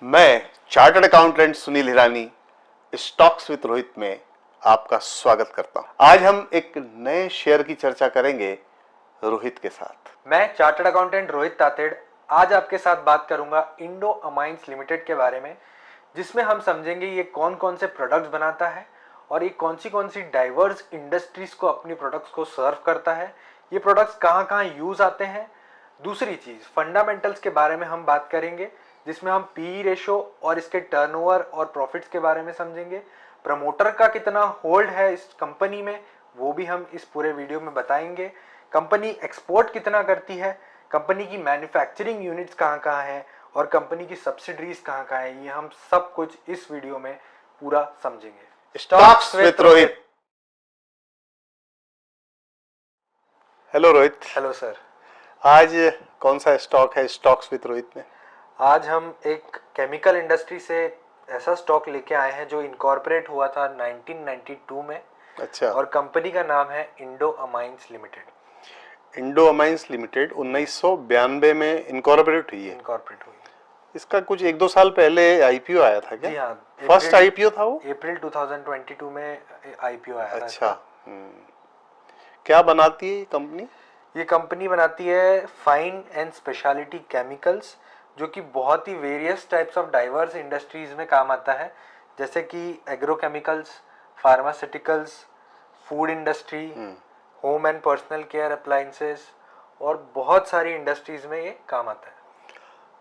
मैं chartered accountant Sunil Hirani stocks with Rohit में आपका स्वागत करता हूं। आज हम एक नए शेयर की चर्चा करेंगे रोहित के साथ। मैं चार्टर्ड अकाउंटेंट रोहित तातेड़ आज आपके साथ बात करूंगा इंडो अमाइंस लिमिटेड के बारे में, जिसमें हम समझेंगे ये कौन कौन से प्रोडक्ट्स बनाता है और ये कौन सी डाइवर्स इंडस्ट्रीज को अपनी प्रोडक्ट्स को सर्व करता है, ये प्रोडक्ट्स कहाँ कहाँ यूज आते हैं। दूसरी चीज फंडामेंटल्स के बारे में हम बात करेंगे, जिसमें हम पी रेशो और इसके टर्नओवर और प्रॉफिट्स के बारे में समझेंगे। प्रमोटर का कितना होल्ड है इस कंपनी में वो भी हम इस पूरे वीडियो में बताएंगे। कंपनी एक्सपोर्ट कितना करती है, कंपनी की मैन्युफैक्चरिंग यूनिट्स कहाँ कहाँ हैं और कंपनी की सब्सिडरीज कहाँ कहाँ हैं, ये हम सब कुछ इस वीडियो में पूरा समझेंगे। Stocks with Rohit. Hello Rohit. Hello sir. आज कौन सा स्टॉक है स्टॉक्स विद रोहित में? आज हम एक केमिकल इंडस्ट्री से ऐसा स्टॉक लेके आए हैं जो इनकॉर्पोरेट हुआ था 1992 में। अच्छा। और कंपनी का नाम है Indo amines limited. Indo amines limited 1992 में इनकॉर्पोरेट हुई है। इनकॉर्पोरेट हुई। इसका कुछ 1-2 साल पहले आईपीओ आया था क्या? जी हाँ, फर्स्ट आईपीओ था वो अप्रैल 2022 में आईपीओ आया था। अच्छा। क्या बनाती है ये कंपनी? ये कंपनी बनाती है फाइन एंड स्पेशलिटी केमिकल्स, जो कि बहुत ही various types of diverse industries में काम आता है, जैसे कि agrochemicals, pharmaceuticals, food industry, home and personal care appliances और बहुत सारी इंडस्ट्रीज में ये काम आता है।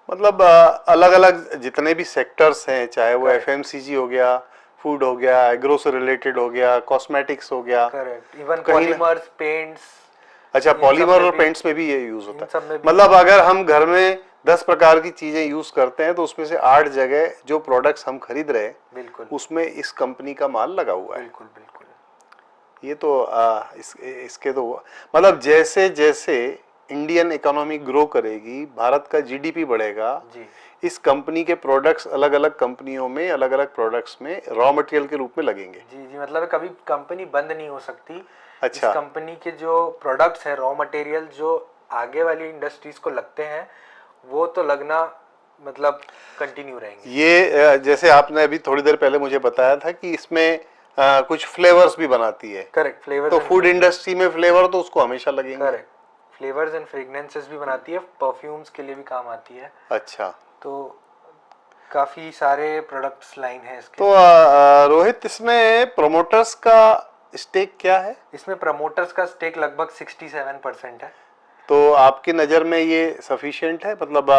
मतलब अलग अलग जितने भी सेक्टर्स हैं, चाहे वो एफएमसीजी हो गया, फूड हो गया, एग्रो से रिलेटेड हो गया, कॉस्मेटिक्स हो गया, करेक्ट, इवन पॉलीमर्स, पेंट्स। अच्छा, पॉलीमर और पेंट्स में भी ये यूज होता है। मतलब अगर हम घर में 10 प्रकार की चीजें यूज करते हैं तो उसमें से 8 जगह जो प्रोडक्ट्स हम खरीद रहे हैं बिल्कुल उसमें इस कंपनी का माल लगा हुआ है। बिल्कुल बिल्कुल। ये तो इसके तो मतलब जैसे जैसे इंडियन इकोनॉमी ग्रो करेगी, भारत का जीडीपी बढ़ेगा जी। इस कंपनी के प्रोडक्ट्स अलग अलग कंपनियों में अलग अलग प्रोडक्ट्स में रॉ मटेरियल के रूप में लगेंगे। जी जी, मतलब कभी कंपनी बंद नहीं हो सकती। अच्छा। इस कंपनी के जो प्रोडक्ट्स है, रॉ मटेरियल जो आगे वाली इंडस्ट्रीज को लगते हैं, वो तो लगना मतलब कंटिन्यू रहेंगे। ये जैसे आपने अभी थोड़ी देर पहले मुझे बताया था कि इसमें कुछ फ्लेवर्स भी बनाती है। Correct, flavours. तो फूड इंडस्ट्री में फ्लेवर तो उसको हमेशा लगेंगे। करेक्ट, फ्लेवर्स एंड फ्रेग्रेंसेस भी बनाती है, परफ्यूम्स के लिए भी काम आती है। अच्छा। तो काफी सारे प्रोडक्ट्स लाइन है इसके। तो रोहित, इसमें प्रोमोटर्स का स्टेक क्या है? इसमें प्रमोटर्स का स्टेक लगभग 67% है। तो आपकी नज़र में ये सफिशिएंट है? मतलब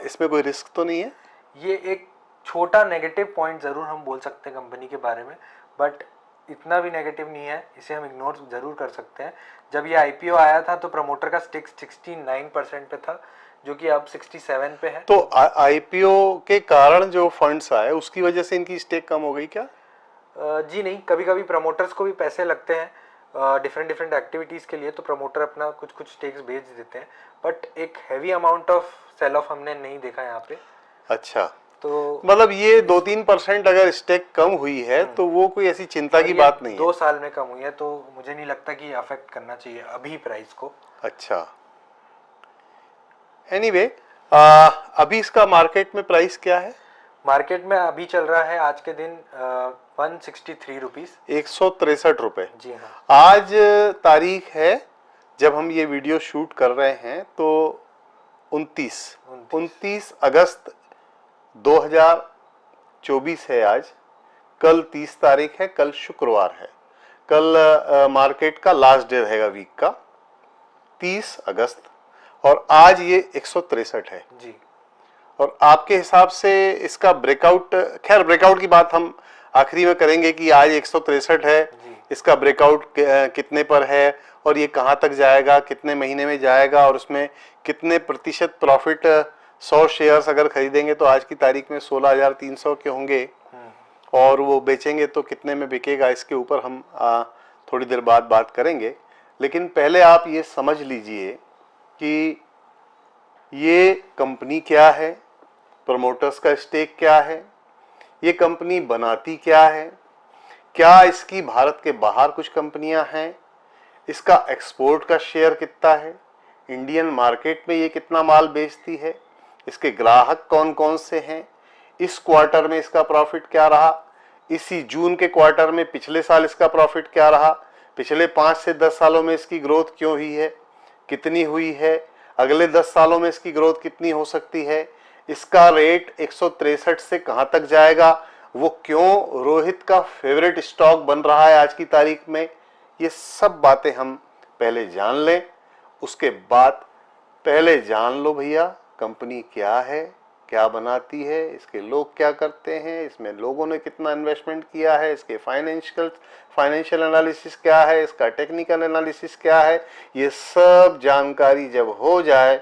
इसमें कोई रिस्क तो नहीं है? ये एक छोटा नेगेटिव पॉइंट ज़रूर हम बोल सकते हैं कंपनी के बारे में, बट इतना भी नेगेटिव नहीं है, इसे हम इग्नोर ज़रूर कर सकते हैं। जब ये आईपीओ आया था तो प्रमोटर का स्टेक 69% पे था, जो कि अब 67 पे है। तो आईपीओ के कारण जो फंड्स आए उसकी वजह से इनकी स्टेक कम हो गई क्या? जी नहीं, कभी कभी प्रमोटर्स को भी पैसे लगते हैं डिफरेंट एक्टिविटीज़ के लिए, तो प्रमोटर अपना कुछ कुछ स्टेक्स बेच देते हैं, बट एक heavy amount of sell off हमने नहीं देखा यहाँ पे। अच्छा। तो मतलब ये 2-3% अगर स्टेक कम हुई है तो वो कोई ऐसी चिंता की बात नहीं है। 2 साल में कम हुई है, तो मुझे नहीं लगता कि अफेक्ट करना चाहिए अभी प्राइस को। अच्छा। एनीवे, अभी इसका मार्केट में प्राइस क्या है? मार्केट में अभी चल रहा है आज के दिन 163 रुपीज, 163 रुपए। जी हाँ। आज तारीख है जब हम ये वीडियो शूट कर रहे हैं तो 29 अगस्त 2024 है आज। कल 30 तारीख है, कल शुक्रवार है। कल मार्केट का लास्ट डे रहेगा वीक का, 30 अगस्त, और आज ये 163 है जी। और आपके हिसाब से इसका ब्रेकआउट, खैर ब्रेकआउट की बात हम आखिरी में करेंगे कि आज 163 है, इसका ब्रेकआउट कितने पर है और ये कहाँ तक जाएगा, कितने महीने में जाएगा और उसमें कितने प्रतिशत प्रॉफिट, 100 शेयर्स अगर खरीदेंगे तो आज की तारीख में 16,300 के होंगे और वो बेचेंगे तो कितने में बिकेगा, इसके ऊपर हम थोड़ी देर बाद बात करेंगे। लेकिन पहले आप ये समझ लीजिए कि ये कंपनी क्या है, प्रमोटर्स का स्टेक क्या है, ये कंपनी बनाती क्या है, क्या इसकी भारत के बाहर कुछ कंपनियां हैं, इसका एक्सपोर्ट का शेयर कितना है, इंडियन मार्केट में ये कितना माल बेचती है, इसके ग्राहक कौन कौन से हैं, इस क्वार्टर में इसका प्रॉफिट क्या रहा, इसी जून के क्वार्टर में पिछले साल इसका प्रॉफिट क्या रहा, पिछले 5 से 10 सालों में इसकी ग्रोथ क्यों हुई है, कितनी हुई है, अगले 10 सालों में इसकी ग्रोथ कितनी हो सकती है, इसका रेट 163 से कहां तक जाएगा, वो क्यों रोहित का फेवरेट स्टॉक बन रहा है आज की तारीख में, ये सब बातें हम पहले जान लें। उसके बाद पहले जान लो भैया कंपनी क्या है, क्या बनाती है, इसके लोग क्या करते हैं, इसमें लोगों ने कितना इन्वेस्टमेंट किया है, इसके फाइनेंशियल एनालिसिस क्या है, इसका टेक्निकल एनालिसिस क्या है, ये सब जानकारी जब हो जाए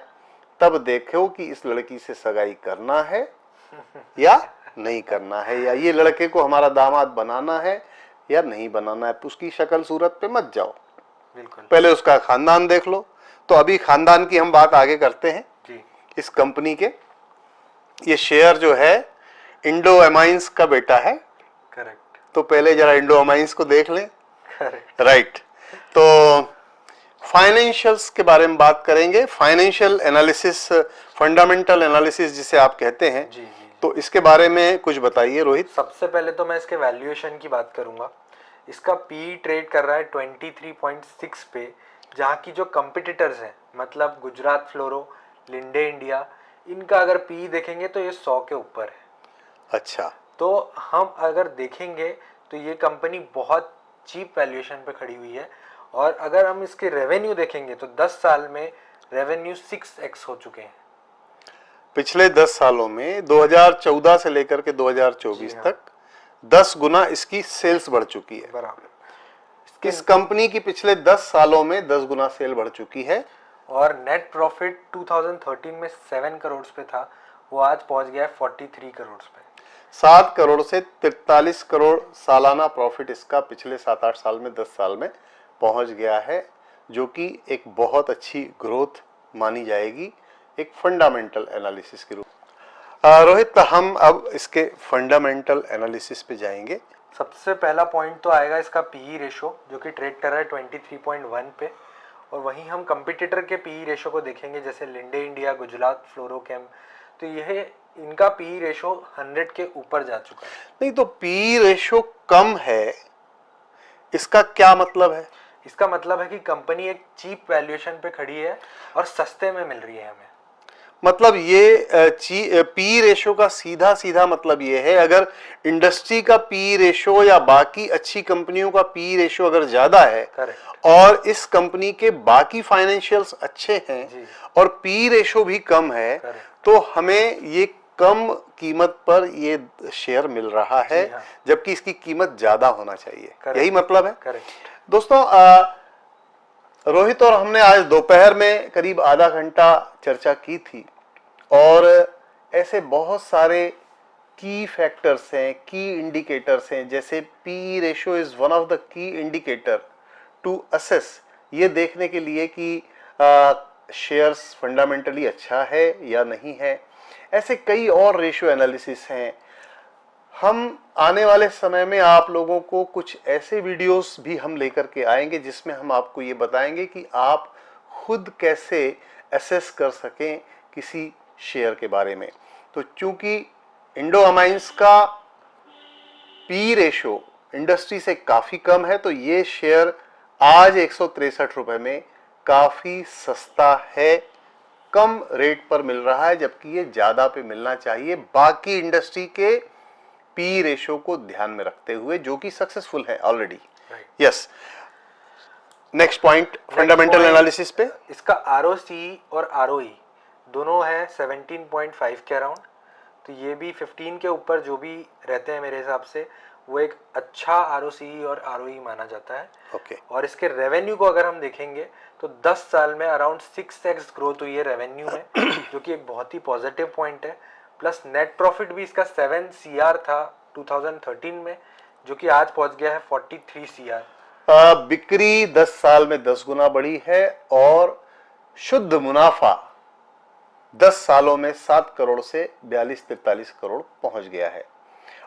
तब देखो कि इस लड़की से सगाई करना है या नहीं करना है, या ये लड़के को हमारा दामाद बनाना है या नहीं बनाना है। उसकी शक्ल सूरत पे मत जाओ, बिल्कुल, पहले उसका खानदान देख लो। तो अभी खानदान की हम बात आगे करते हैं जी। इस कंपनी के। ये शेयर जो है इंडो अमाइंस का बेटा है, करेक्ट, तो पहले जरा इंडो अमाइंस को देख लें। करेक्ट, राइट, तो फाइनेंशियल्स के बारे में बात करेंगे, फाइनेंशियल एनालिसिस, फंडामेंटल एनालिसिस जिसे आप कहते हैं। जी जी। तो इसके बारे में कुछ बताइए रोहित। सबसे पहले तो मैं इसके वैल्यूएशन की बात करूंगा। इसका पी ट्रेड कर रहा है 23.6 पे, जहाँ की जो कंपिटिटर्स हैं मतलब गुजरात फ्लोरो, लिंडे इंडिया, इनका अगर पी देखेंगे तो ये 100 के ऊपर है। अच्छा, तो हम अगर देखेंगे तो ये कंपनी बहुत चीप वैल्यूएशन पे खड़ी हुई है। और अगर हम इसके रेवेन्यू देखेंगे तो 10 साल में रेवेन्यू 6x हो चुके हैं। पिछले 10 सालों में 2014 से लेकर के 2024 हाँ। तक 10 गुना इसकी सेल्स बढ़ चुकी है। बराबर। इस कंपनी की पिछले 10 सालों में 10 गुना सेल बढ़ चुकी है। और नेट प्रॉफिट 2013 में 7 करोड़ पे था, वो आज पहुंच गया है 43 करोड़ पे। 7 करोड़ से 43 करोड़ सालाना प्रॉफिट इसका पिछले 7-8 साल में 10 साल में पहुंच गया है, जो कि एक बहुत अच्छी ग्रोथ मानी जाएगी एक फंडामेंटल एनालिसिस के रूप में। रोहित, हम अब इसके फंडामेंटल एनालिसिस पे जाएंगे। सबसे पहला पॉइंट तो आएगा इसका पीई रेशो, जो कि ट्रेड कर रहा है 23.1 पे। और वहीं हम कंपटीटर के पीई रेशो को देखेंगे, जैसे लिंडे इंडिया, गुजरात फ्लोरोकेम, तो यह इनका पीई रेशो 100 के ऊपर जा चुका है। नहीं, तो पी रेशो कम है, इसका क्या मतलब है? इसका मतलब है कि कंपनी एक चीप वैल्यूएशन पे खड़ी है और सस्ते में मिल रही है हमें। मतलब ये पी रेशो का सीधा सीधा मतलब ये है, अगर इंडस्ट्री का पी रेशो या बाकी अच्छी कंपनियों का पी रेशो अगर ज्यादा है, करेक्ट, और इस कंपनी के बाकी फाइनेंशियल्स अच्छे हैं जी, और पी रेशो भी कम है, करेक्ट, तो हमें ये कम कीमत पर ये शेयर मिल रहा है, हाँ, जबकि इसकी कीमत ज्यादा होना चाहिए। करेक्ट, यही मतलब है। करेक्ट। दोस्तों, रोहित और हमने आज दोपहर में करीब आधा घंटा चर्चा की थी, और ऐसे बहुत सारे की फैक्टर्स हैं, की इंडिकेटर्स हैं, जैसे P ratio is one of the key indicator to assess, ये देखने के लिए कि शेयर्स फंडामेंटली अच्छा है या नहीं है। ऐसे कई और रेशियो एनालिसिस हैं। हम आने वाले समय में आप लोगों को कुछ ऐसे वीडियोस भी हम लेकर के आएंगे जिसमें हम आपको ये बताएंगे कि आप खुद कैसे असेस कर सकें किसी शेयर के बारे में। तो चूंकि इंडो अमाइंस का पी रेशो इंडस्ट्री से काफी कम है, तो ये शेयर आज 163 रुपए में काफी सस्ता है, कम रेट पर मिल रहा है, जबकि ये ज्यादा पे मिलना चाहिए बाकी इंडस्ट्री के पी रेशो को ध्यान में रखते हुए, जो कि सक्सेसफुल है already. Yes, next point fundamental analysis पे। इसका आरओसी और आरओई दोनों है 17.5 के अराउंड। तो ये भी 15 के ऊपर जो भी रहते हैं मेरे हिसाब से, वो एक अच्छा आरओसी और आरओई माना जाता है। ओके। और इसके रेवेन्यू को अगर हम देखेंगे तो 10 साल में अराउंड 6x ग्रोथ हुई है रेवेन्यू में, जो कि एक बहुत ही पॉजिटिव पॉइंट है। प्लस नेट प्रॉफिट भी इसका 7 CR था 2013 में, जो कि आज पहुंच गया है 43 CR। बिक्री 10 साल में 10 गुना बढ़ी है, और शुद्ध मुनाफा 10 सालों में 7 करोड़ से 42-43 करोड़ पहुंच गया है।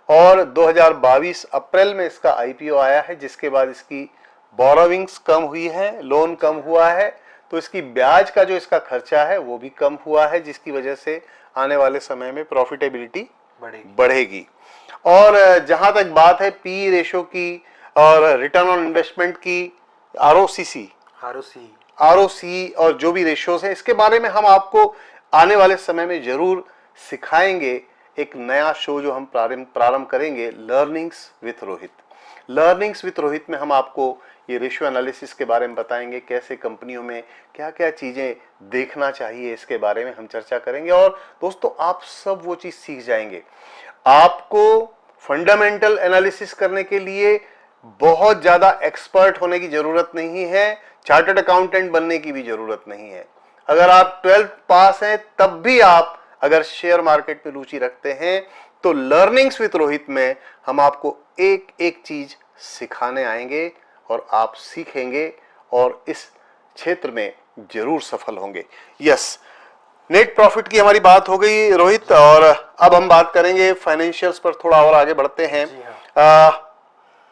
और 2022 अप्रैल में इसका आईपीओ आया है, जिसके बाद इसकी बोरोविंग्स कम हुई है, लोन कम हुआ है, तो इसकी ब्याज का जो इसका खर्चा है वो भी कम हुआ है, जिसकी वजह से आने वाले समय में प्रॉफिटेबिलिटी बढ़ेगी। और जहां तक बात है पी रेशो की और रिटर्न ऑन इन्वेस्टमेंट की, आरओसीसी और जो भी रेशियोज है, इसके बारे में हम आपको आने वाले समय में जरूर सिखाएंगे। एक नया शो जो हम प्रारंभ करेंगे, learnings with Rohit. Learnings with Rohit में हम आपको ये रेशियो एनालिसिस के बारे में बताएंगे, कैसे कंपनियों में क्या क्या चीजें देखना चाहिए, इसके बारे में हम चर्चा करेंगे। और दोस्तों आप सब वो चीज सीख जाएंगे। आपको फंडामेंटल एनालिसिस करने के लिए बहुत ज्यादा एक्सपर्ट होने की जरूरत नहीं है, चार्टर्ड अकाउंटेंट बनने की भी जरूरत नहीं है। अगर आप 12th पास हैं तब भी आप अगर शेयर मार्केट में रुचि रखते हैं तो लर्निंग्स विद रोहित में हम आपको एक एक चीज सिखाने आएंगे और आप सीखेंगे और इस क्षेत्र में जरूर सफल होंगे। यस, नेट प्रॉफिट की हमारी बात हो गई रोहित, और अब हम बात करेंगे फाइनेंशियल्स पर, थोड़ा और आगे बढ़ते हैं।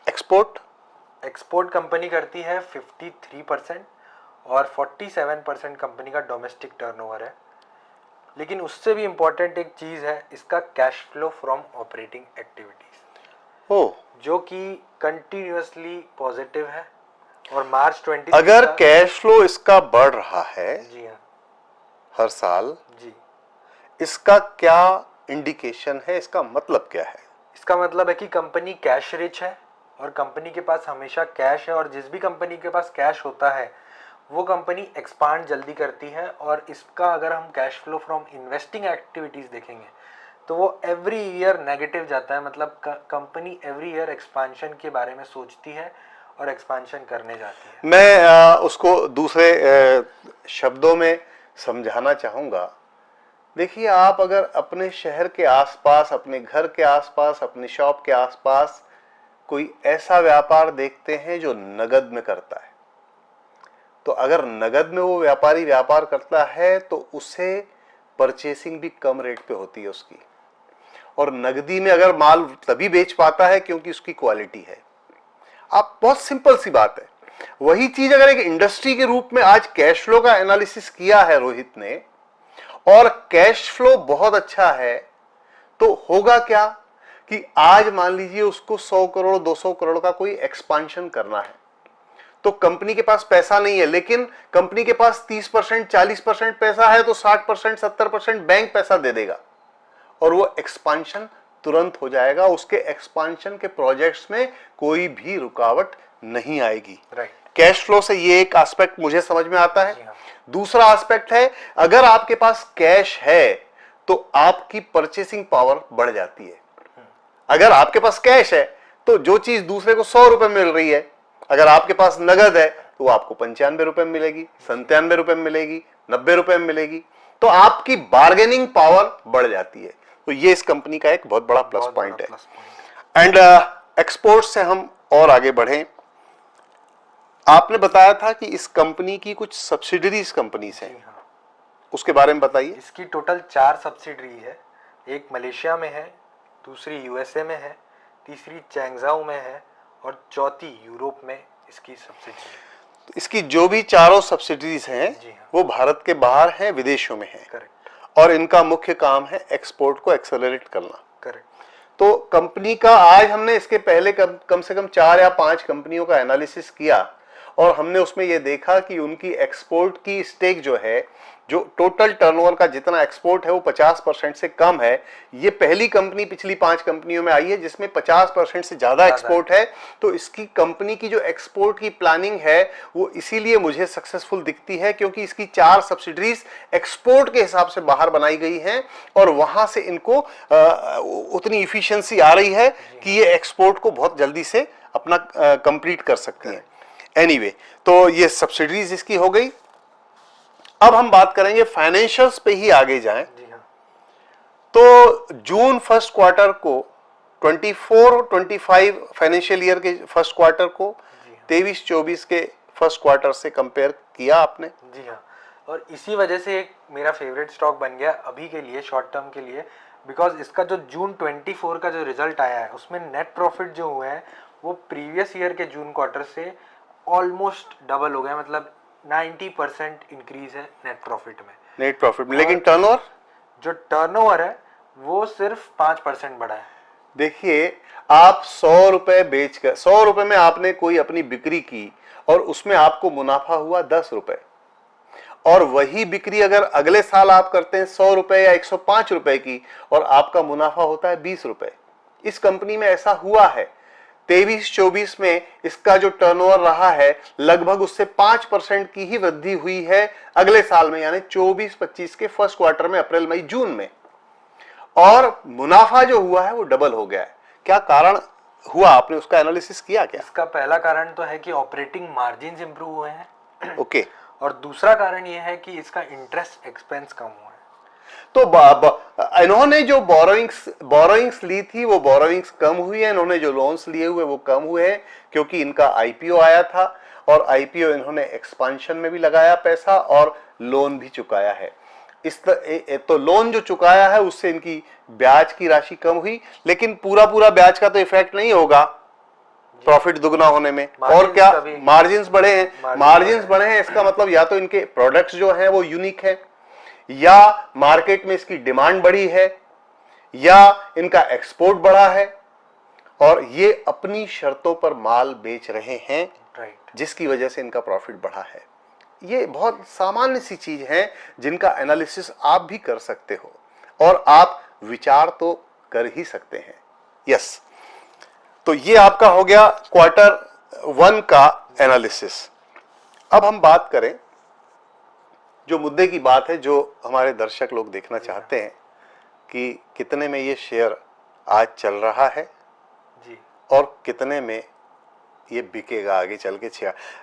एक्सपोर्ट कंपनी करती है 53% और 47% कंपनी का डोमेस्टिक टर्नओवर है। लेकिन उससे भी इम्पोर्टेंट एक चीज है, इसका cash flow from operating activities, जो कि कंटिन्यूअसली पॉजिटिव है। और मार्च 20 अगर कैश फ्लो इसका बढ़ रहा है जी हाँ हर साल जी, इसका क्या इंडिकेशन है, इसका मतलब क्या है? इसका मतलब है कि कंपनी कैश रिच है और कंपनी के पास हमेशा कैश है, और जिस भी कंपनी के पास कैश होता है वो कंपनी एक्सपांड जल्दी करती है। और इसका अगर हम cash flow from investing activities देखेंगे तो वो एवरी ईयर नेगेटिव जाता है। मतलब कंपनी एवरी ईयर एक्सपांशन के बारे में सोचती है और एक्सपांशन करने जाती है। मैं उसको दूसरे शब्दों में समझाना चाहूंगा। देखिए, आप अगर अपने शहर के आसपास, अपने घर के आसपास, अपने शॉप के आसपास कोई ऐसा व्यापार देखते हैं जो नगद में करता है, तो अगर नगद में वो व्यापारी व्यापार करता है तो उसे परचेसिंग भी कम रेट पे होती है उसकी, और नगदी में अगर माल तभी बेच पाता है क्योंकि उसकी क्वालिटी है। आप, बहुत सिंपल सी बात है। वही चीज अगर एक इंडस्ट्री के रूप में आज कैश फ्लो का एनालिसिस किया है रोहित ने, और कैश फ्लो बहुत अच्छा है, तो होगा क्या कि आज मान लीजिए उसको 100 करोड़ 200 करोड़ का कोई एक्सपांशन करना है, तो कंपनी के पास पैसा नहीं है, लेकिन कंपनी के पास 30% 40% पैसा है, तो 60% 70% बैंक पैसा दे देगा और वो एक्सपांशन तुरंत हो जाएगा। उसके एक्सपांशन के प्रोजेक्ट्स में कोई भी रुकावट नहीं आएगी। कैश फ्लो से ये एक एस्पेक्ट मुझे समझ में आता है। दूसरा एस्पेक्ट है, अगर आपके पास कैश है तो आपकी परचेसिंग पावर बढ़ जाती है। अगर आपके पास कैश है तो जो चीज दूसरे को 100 रुपए मिल रही है, अगर आपके पास नगद है तो वो आपको 95 रुपए में मिलेगी, 97 रुपए में मिलेगी, 90 रुपए में मिलेगी। तो आपकी बार्गेनिंग पावर बढ़ जाती है। तो ये इस कंपनी का एक बहुत बड़ा प्लस पॉइंट है। एंड एक्सपोर्ट से हम और आगे बढ़ें, आपने बताया था कि इस कंपनी की कुछ सब्सिडरीज कंपनीज हैं, उसके बारे में बताइए। इसकी टोटल 4 सब्सिडरी है। एक मलेशिया में है, दूसरी यूएसए में है, तीसरी चैंगजाऊ में है और चौथी यूरोप में इसकी सब्सिडरी है। इसकी जो भी चारों सब्सिडरीज हैं वो भारत के बाहर हैं, विदेशों में हैं। करेक्ट। और इनका मुख्य काम है एक्सपोर्ट को एक्सेलरेट करना। करेक्ट। तो कंपनी का आज हमने इसके पहले कम से कम 4 या 5 कंपनियों का एनालिसिस किया और हमने उसमें यह देखा कि उनकी एक्सपोर्ट की स्टेक जो है, जो टोटल टर्नओवर का जितना एक्सपोर्ट है वो 50% से कम है। ये पहली कंपनी पिछली 5 कंपनियों में आई है जिसमें 50% से ज्यादा एक्सपोर्ट है। तो इसकी कंपनी की जो एक्सपोर्ट की प्लानिंग है वो इसीलिए मुझे सक्सेसफुल दिखती है क्योंकि इसकी 4 सब्सिडरीज एक्सपोर्ट के हिसाब से बाहर बनाई गई हैं और वहां से इनको उतनी इफिशियंसी आ रही है कि ये एक्सपोर्ट को बहुत जल्दी से अपना कंप्लीट कर सकती हैं। एनीवे, तो ये सब्सिडरीज इसकी हो गई। अब हम बात करेंगे फाइनेंशियल्स पे ही आगे जाएं। तो जून फर्स्ट क्वार्टर को 24-25 फाइनेंशियल ईयर के फर्स्ट क्वार्टर को 23-24 के फर्स्ट क्वार्टर से कंपेयर किया आपने? जी हाँ, और इसी वजह से एक मेरा फेवरेट स्टॉक बन गया अभी के लिए, शॉर्ट टर्म के लिए, बिकॉज इसका जो जून 24 का जो रिजल्ट आया है उसमें नेट प्रॉफिट जो हुए हैं वो प्रीवियस ईयर के जून क्वार्टर से ऑलमोस्ट डबल हो गया। मतलब 90% इंक्रीज है नेट प्रॉफिट में। नेट प्रॉफिट में, लेकिन टर्नओवर, जो टर्नओवर है वो सिर्फ 5% बढ़ा है। देखिए, आप 100 रुपए बेचकर, 100 रुपए में आपने कोई अपनी बिक्री की और उसमें आपको मुनाफा हुआ 10 रुपए, और वही बिक्री अगर अगले साल आप करते हैं 100 रुपए या 105 रुपए की और आपका मुनाफा होता है 20 रुपए। इस कंपनी में ऐसा हुआ है। 23-24 में इसका जो टर्नओवर रहा है लगभग उससे 5% की ही वृद्धि हुई है अगले साल में, यानी 24-25 के फर्स्ट क्वार्टर में, अप्रैल मई जून में, और मुनाफा जो हुआ है वो डबल हो गया है। क्या कारण हुआ, आपने उसका एनालिसिस किया क्या? इसका पहला कारण तो है कि ऑपरेटिंग मार्जिन इंप्रूव हुए हैं। ओके। और दूसरा कारण यह है कि इसका इंटरेस्ट एक्सपेंस कम हुआ है। तो इन्होंने जो बोरोइंग्स ली थी वो बोरोइंग्स कम हुई है, इन्होंने जो लोन्स लिए हुए वो कम हुए हैं, क्योंकि इनका आईपीओ आया था और आईपीओ इन्होंने एक्सपांशन में भी लगाया पैसा और लोन भी चुकाया है। तो लोन जो चुकाया है उससे इनकी ब्याज की राशि कम हुई, लेकिन पूरा ब्याज का तो इफेक्ट नहीं होगा प्रॉफिट दुगना होने में। और क्या, मार्जिन्स बढ़े हैं। मार्जिन्स बढ़े हैं इसका मतलब या तो इनके प्रोडक्ट्स जो हैं वो यूनिक है, या मार्केट में इसकी डिमांड बढ़ी है, या इनका एक्सपोर्ट बढ़ा है, और ये अपनी शर्तों पर माल बेच रहे हैं, जिसकी वजह से इनका प्रॉफिट बढ़ा है। ये बहुत सामान्य सी चीज है जिनका एनालिसिस आप भी कर सकते हो और आप विचार तो कर ही सकते हैं। यस, तो ये आपका हो गया Q1 का एनालिसिस। अब हम बात करें जो मुद्दे की बात है, जो हमारे दर्शक लोग देखना चाहते हैं कि कितने में ये शेयर आज चल रहा है जी, और कितने में ये बिकेगा आगे चल के।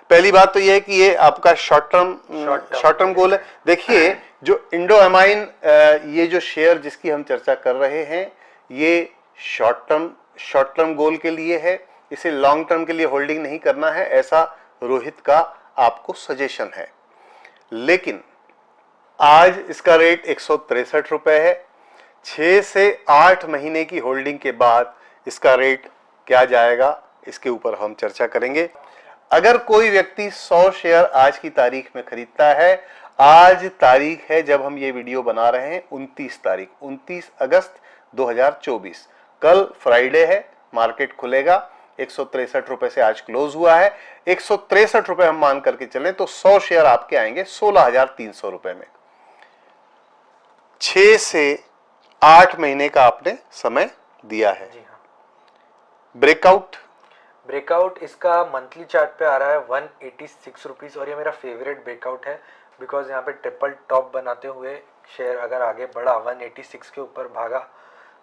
पहली बात तो ये है कि ये आपका शॉर्ट टर्म गोल है। देखिए, जो इंडो अमाइन ये जो शेयर जिसकी हम चर्चा कर रहे हैं, ये शॉर्ट टर्म गोल के लिए है, इसे लॉन्ग टर्म के लिए होल्डिंग नहीं करना है, ऐसा रोहित का आपको सजेशन है। लेकिन आज इसका रेट 163 रुपए है। 6 से 8 महीने की होल्डिंग के बाद इसका रेट क्या जाएगा, इसके ऊपर हम चर्चा करेंगे। अगर कोई व्यक्ति 100 शेयर आज की तारीख में खरीदता है, आज तारीख है जब हम ये वीडियो बना रहे हैं 29 अगस्त 2024, कल फ्राइडे है, मार्केट खुलेगा। 163 रुपए से आज क्लोज हुआ है। 163 रुपए हम मान करके चलें तो 100 शेयर आपके आएंगे 16,300 रुपए में। 6 से 8 महीने का आपने समय दिया है। जी हाँ। ब्रेकआउट इसका मंथली चार्ट पे आ रहा है 186 रुपीज, और ये मेरा फेवरेट ब्रेकआउट है बिकॉज यहाँ पे ट्रिपल टॉप बनाते हुए शेयर अगर आगे बढ़ा 186 के ऊपर भागा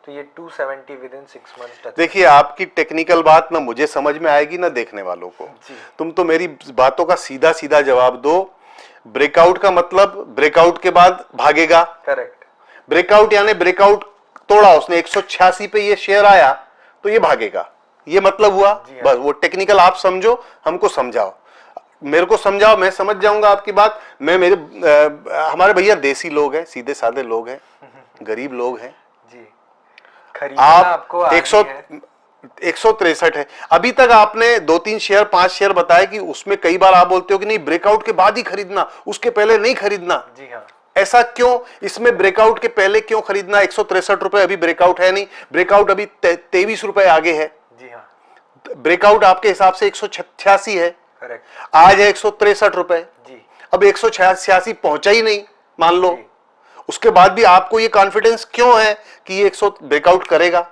तो ये 270 विद इन 6 मंथ्स। देखिए, आपकी टेक्निकल बात ना मुझे समझ में आएगी ना देखने वालों को। तुम तो मेरी बातों का सीधा सीधा जवाब दो। ब्रेकआउट का मतलब ब्रेकआउट के बाद भागेगा। करेक्ट। ब्रेकआउट यानी ब्रेकआउट तोड़ा उसने, 186 पे ये शेयर आया तो ये भागेगा, ये मतलब हुआ। बस वो टेक्निकल आप समझो, हमको समझाओ, मेरे को समझाओ, मैं समझ जाऊंगा आपकी बात। हमारे भैया देसी लोग हैं, सीधे साधे लोग हैं, गरीब लोग हैं जी। आप 163 है। अभी तक आपने 2-3 शेयर 5 शेयर बताए कि उसमें कई बार आप बोलते हो कि नहीं ब्रेकआउट के बाद ही खरीदना, उसके पहले नहीं खरीदना। जी हाँ। ऐसा क्यों? इसमें ब्रेकआउट के पहले क्यों खरीदना? 163 रुपए अभी ब्रेकआउट है नहीं, ब्रेकआउट अभी 23 रुपए आगे है। जी हाँ। ब्रेकआउट आपके हिसाब से 186 है। करेक्ट। आज है 163 रुपए। जी। अब 186 पहुंचा ही नहीं मान लो, उसके बाद भी आपको ये कॉन्फिडेंस क्यों है कि ये 100 ब्रेकआउट करेगा?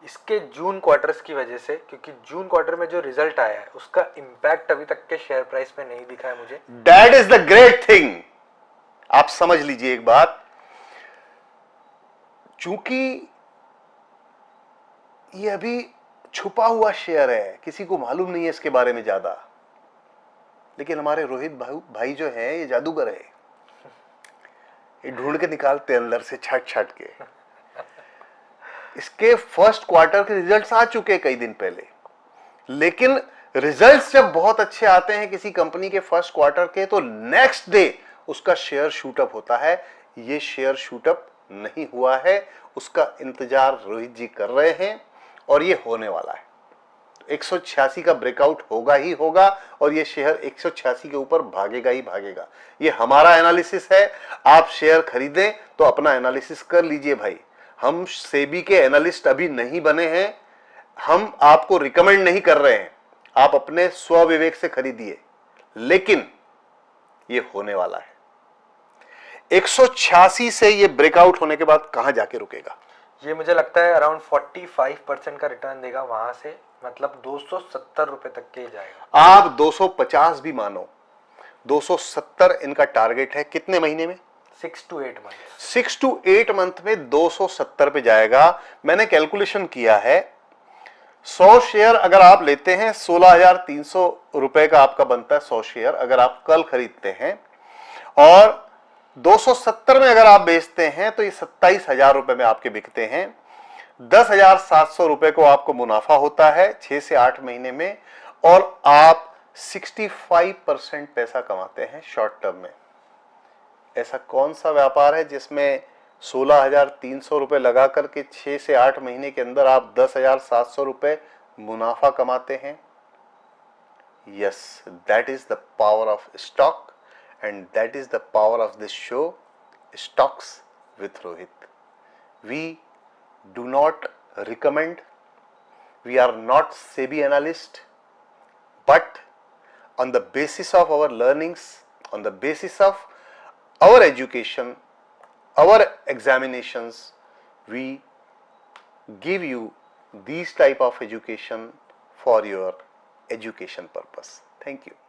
इसके जून क्वार्टर्स की वजह से, क्योंकि जून क्वार्टर में जो रिजल्ट आया है उसका इंपैक्ट अभी तक के शेयर प्राइस पे नहीं दिखा है मुझे। That is the great thing. आप समझ लीजिए एक बात, चूंकि ये अभी छुपा हुआ शेयर है, किसी को मालूम नहीं है इसके बारे में ज्यादा, लेकिन हमारे रोहित भाई जो है ये जादूगर है, ये ढूंढ के निकालते हैं अंदर से छाट छाट के। इसके फर्स्ट क्वार्टर के रिजल्ट्स आ चुके कई दिन पहले, लेकिन रिजल्ट्स जब बहुत अच्छे आते हैं किसी कंपनी के फर्स्ट क्वार्टर के, तो नेक्स्ट डे उसका शेयर शूटअप होता है। ये शेयर शूटअप नहीं हुआ है, उसका इंतजार रोहित जी कर रहे हैं और ये होने वाला है। 186 का ब्रेकआउट होगा ही होगा और ये शेयर 186 के ऊपर भागेगा ही भागेगा। ये हमारा एनालिसिस है। आप शेयर खरीदें तो अपना एनालिसिस कर लीजिए भाई। हम सेबी के एनालिस्ट अभी नहीं बने हैं, हम आपको रिकमेंड नहीं कर रहे हैं, आप अपने स्वविवेक से खरीदिए, लेकिन ये होने वाला है। 186 से ये ब्रेकआउट होने के बाद कहां जाके रुकेगा? ये मुझे लगता है अराउंड 45% का रिटर्न देगा वहां से, मतलब 270 रुपए तक के ही जाएगा। आप 250 भी मानो, 270 इनका टारगेट है। कितने महीने में? 6 to 8 मंथ। 6 to 8 मंथ में 270 पे जाएगा। मैंने कैलकुलेशन किया है, 100 शेयर अगर आप लेते हैं 16,300 रुपए का आपका बनता है 100 शेयर अगर आप कल खरीदते हैं, और 270 में अगर आप बेचते हैं तो ये 27,000 रुपए में आपके बिकते हैं। 10,700 रुपए को आपको मुनाफा होता है 6 से 8 महीने में, और आप 65% पैसा कमाते हैं शॉर्ट टर्म में। ऐसा कौन सा व्यापार है जिसमें 16,300 रुपए लगा करके 6 से 8 महीने के अंदर आप 10,700 रुपए मुनाफा कमाते हैं? Yes, that is the power of stock, and that is the power of this show, Stocks with Rohit. We do not recommend, we are not SEBI analyst, but on the basis of our learnings, on the basis of our education, our examinations, we give you these type of education for your education purpose. Thank you.